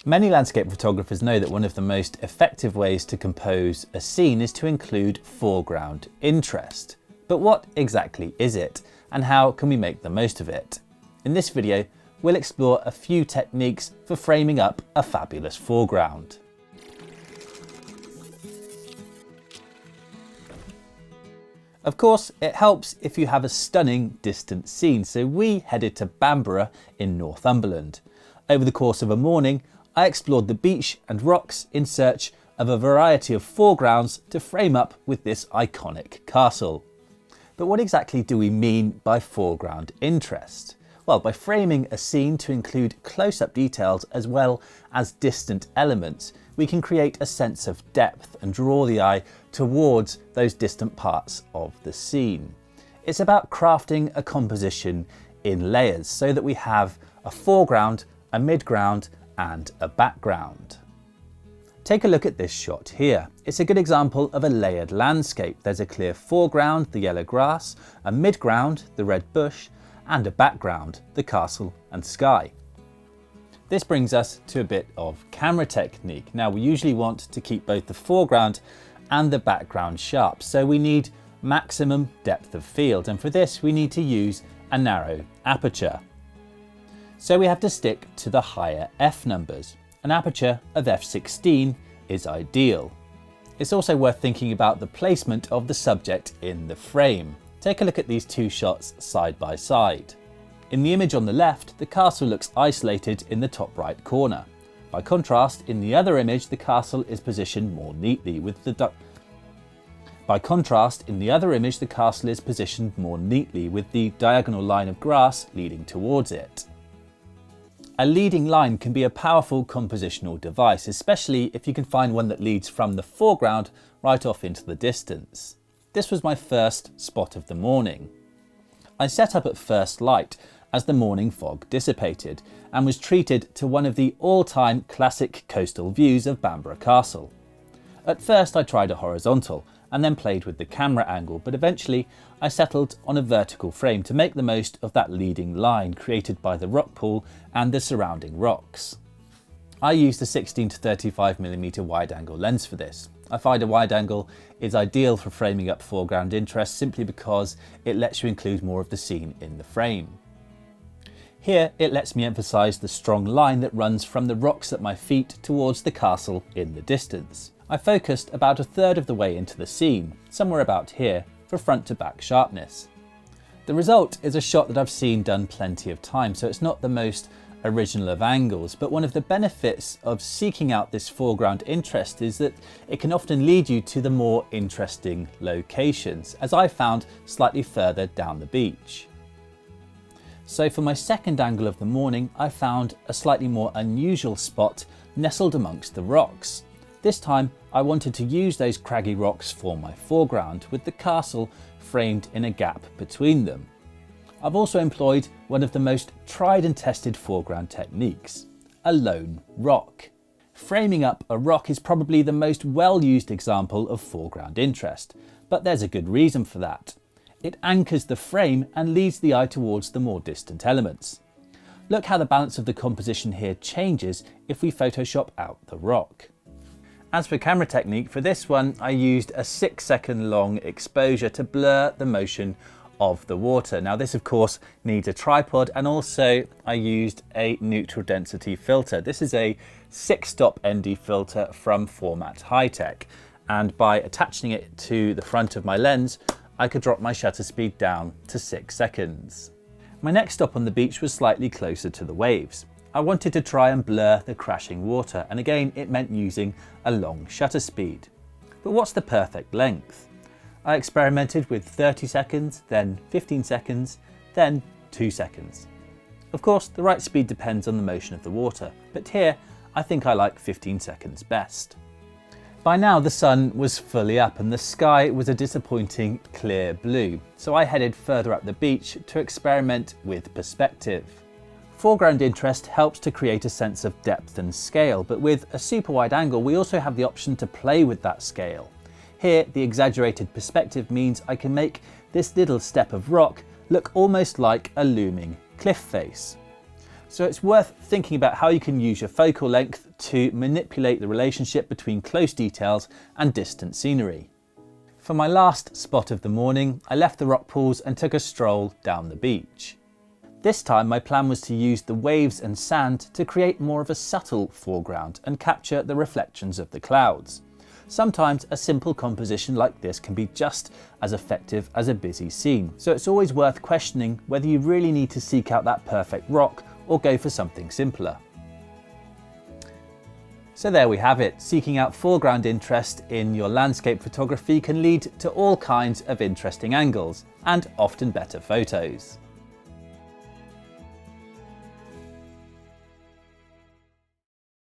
Many landscape photographers know that one of the most effective ways to compose a scene is to include foreground interest. But what exactly is it, and how can we make the most of it? In this video, we'll explore a few techniques for framing up a fabulous foreground. Of course, it helps if you have a stunning distant scene, so we headed to Bamborough in Northumberland. Over the course of a morning, I explored the beach and rocks in search of a variety of foregrounds to frame up with this iconic castle. But what exactly do we mean by foreground interest? Well, by framing a scene to include close-up details as well as distant elements, we can create a sense of depth and draw the eye towards those distant parts of the scene. It's about crafting a composition in layers so that we have a foreground, a midground, and a background. Take a look at this shot here. It's a good example of a layered landscape. There's a clear foreground, the yellow grass, a midground, the red bush, and a background, the castle and sky. This brings us to a bit of camera technique. Now, we usually want to keep both the foreground and the background sharp, so we need maximum depth of field, and for this we need to use a narrow aperture. So we have to stick to the higher f numbers. An aperture of f16 is ideal. It's also worth thinking about the placement of the subject in the frame. Take a look at these two shots side by side. In the image on the left, the castle looks isolated in the top right corner. By contrast, in the other image, the castle is positioned more neatly with the diagonal line of grass leading towards it. A leading line can be a powerful compositional device, especially if you can find one that leads from the foreground right off into the distance. This was my first spot of the morning. I set up at first light as the morning fog dissipated and was treated to one of the all-time classic coastal views of Bamborough Castle. At first I tried a horizontal and then played with the camera angle, but eventually I settled on a vertical frame to make the most of that leading line created by the rock pool and the surrounding rocks. I used a 16 to 35mm wide angle lens for this. I find a wide angle is ideal for framing up foreground interest simply because it lets you include more of the scene in the frame. Here it lets me emphasise the strong line that runs from the rocks at my feet towards the castle in the distance. I focused about a third of the way into the scene, somewhere about here, for front to back sharpness. The result is a shot that I've seen done plenty of times, so it's not the most original of angles, but one of the benefits of seeking out this foreground interest is that it can often lead you to the more interesting locations, as I found slightly further down the beach. So for my second angle of the morning, I found a slightly more unusual spot nestled amongst the rocks. This time I wanted to use those craggy rocks for my foreground, with the castle framed in a gap between them. I've also employed one of the most tried and tested foreground techniques, a lone rock. Framing up a rock is probably the most well-used example of foreground interest, but there's a good reason for that. It anchors the frame and leads the eye towards the more distant elements. Look how the balance of the composition here changes if we Photoshop out the rock. As for camera technique, for this one I used a 6-second long exposure to blur the motion of the water. Now this of course needs a tripod, and also I used a neutral density filter. This is a 6-stop ND filter from Format High Tech, and by attaching it to the front of my lens I could drop my shutter speed down to 6 seconds. My next stop on the beach was slightly closer to the waves. I wanted to try and blur the crashing water, and again it meant using a long shutter speed. But what's the perfect length? I experimented with 30 seconds, then 15 seconds, then 2 seconds. Of course, the right speed depends on the motion of the water, but here I think I like 15 seconds best. By now the sun was fully up and the sky was a disappointing clear blue, so I headed further up the beach to experiment with perspective. Foreground interest helps to create a sense of depth and scale, but with a super wide angle we also have the option to play with that scale. Here the exaggerated perspective means I can make this little step of rock look almost like a looming cliff face. So it's worth thinking about how you can use your focal length to manipulate the relationship between close details and distant scenery. For my last spot of the morning, I left the rock pools and took a stroll down the beach. This time my plan was to use the waves and sand to create more of a subtle foreground and capture the reflections of the clouds. Sometimes a simple composition like this can be just as effective as a busy scene, so it's always worth questioning whether you really need to seek out that perfect rock or go for something simpler. So there we have it. Seeking out foreground interest in your landscape photography can lead to all kinds of interesting angles and often better photos.